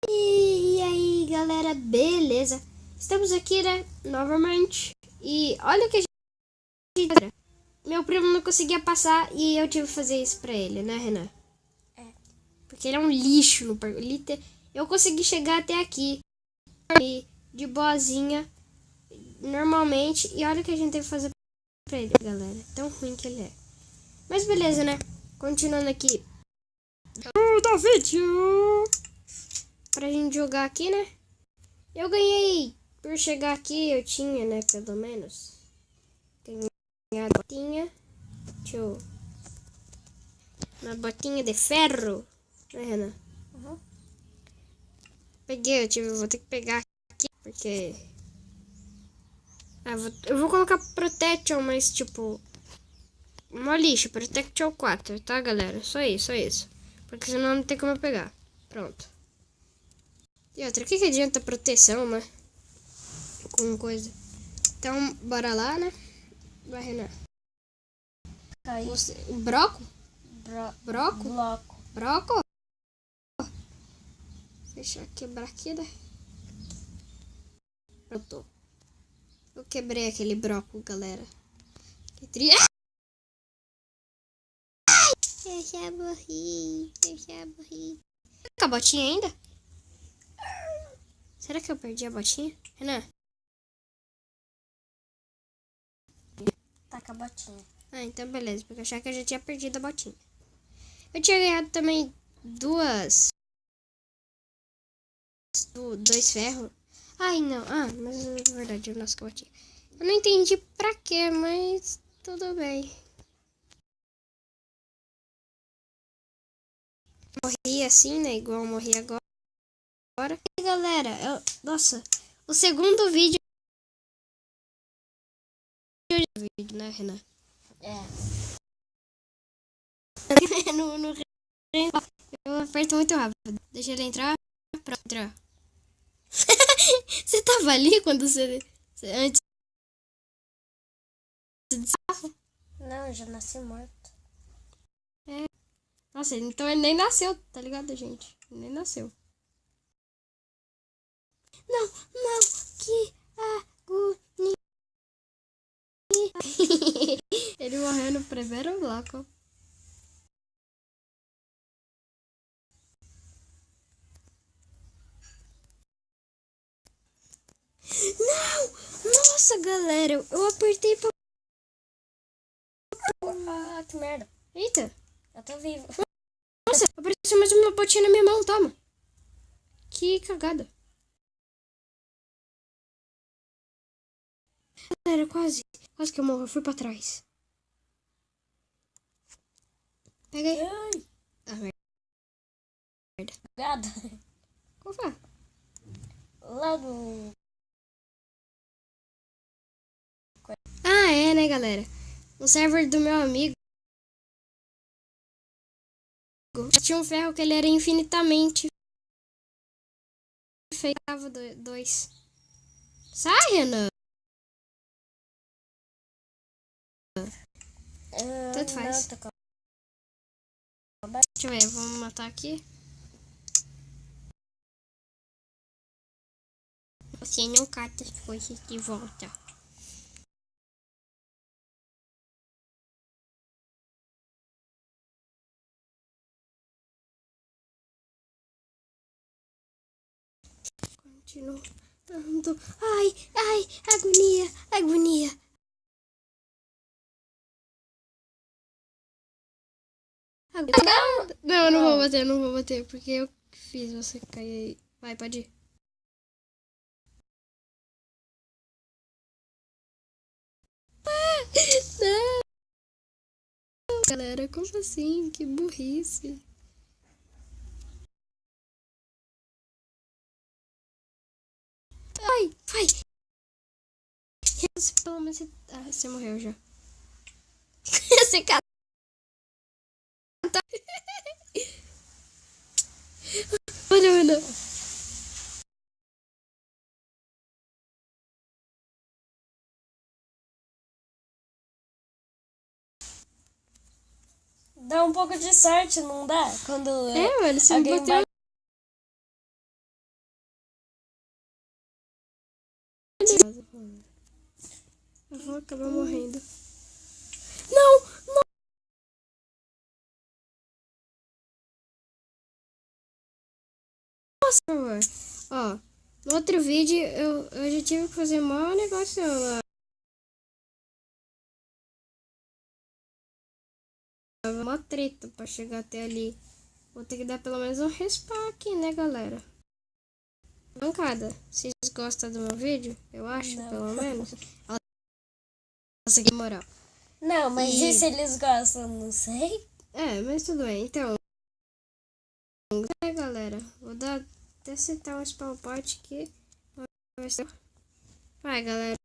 E aí, galera, beleza? Estamos aqui, né, novamente. E olha o que a gente... Meu primo não conseguia passar e eu tive que fazer isso pra ele, né, Renan? É. Porque ele é um lixo no parkour. Eu consegui chegar até aqui de boazinha, normalmente. E olha o que a gente teve que fazer pra ele, galera. Tão ruim que ele é. Mas beleza, né? Continuando aqui. Do vídeo! Pra gente jogar aqui, né? Eu ganhei, por chegar aqui, eu tinha, né, pelo menos, ganhado botinha, deixa eu, uma botinha de ferro, né, Renan? Uhum. Peguei, vou ter que pegar aqui, porque, eu vou colocar Protection, mas, tipo, mó lixo, Protection 4, tá, galera? Só isso, porque senão não tem como eu pegar, pronto. E outra, o que adianta proteção, né, com coisa? Então, bora lá, né? Vai, Renan. Broco? Broco? Broco? Deixa eu quebrar aqui, né? Pronto. Eu quebrei aquele broco, galera. Que tri... Eu já morri. Tá com a botinha ainda? Será que eu perdi a botinha? Renan? Tá com a botinha. Ah, então beleza, porque eu achava que eu já tinha perdido a botinha. Eu tinha ganhado também dois ferros. Ai, não. Ah, mas na verdade, nossa, que botinha. Eu não entendi pra quê, mas tudo bem. Morri assim, né? Igual eu morri agora. E galera, nossa, o segundo vídeo, né, Renan? É. no, eu aperto muito rápido. Deixa ele entrar. Pronto, entrar. Você tava ali quando antes. Não, eu já nasci morto. É. Nossa, então ele nem nasceu, tá ligado, gente? Ele nem nasceu. Não, que agonia. Ele morreu no primeiro bloco. Não! Nossa, galera, eu apertei pra... Ah, que merda. Eita! Eu tô vivo. Nossa, apareceu mais uma botinha na minha mão, toma. Que cagada. Galera, quase que eu morro, eu fui pra trás. Pega aí. Ai, Ah, merda. gado. Qual foi? Lá do... Ah, é, né, galera? O server do meu amigo tinha um ferro que ele era infinitamente feio. Dois. Sai, Renan. Tanto faz. Não, tô Deixa eu ver, vamos matar aqui. Você não cata as coisas de volta. Continuando. Ai, agonia. Não, eu não vou bater, porque eu fiz você cair aí. Vai, pode ir. Não, galera, como assim? Que burrice. Ai, vai. Pelo menos você morreu já. Você cata. Olha, Ana. Dá um pouco de sorte, não dá? Quando É, mano, você me alguém bateu beleza. Eu vou acabar morrendo. Não! Nossa! Ó, no outro vídeo eu já tive que fazer maior negócio lá. Uma treta pra chegar até ali. Vou ter que dar pelo menos um respawn aqui, né, galera? Bancada, vocês gostam do meu vídeo? Eu acho, Não. pelo menos. Nossa, que moral. Não, mas e se eles gostam? Não sei. É, mas tudo bem. Então, galera, vou dar até citar um spawn point aqui. Vai, galera.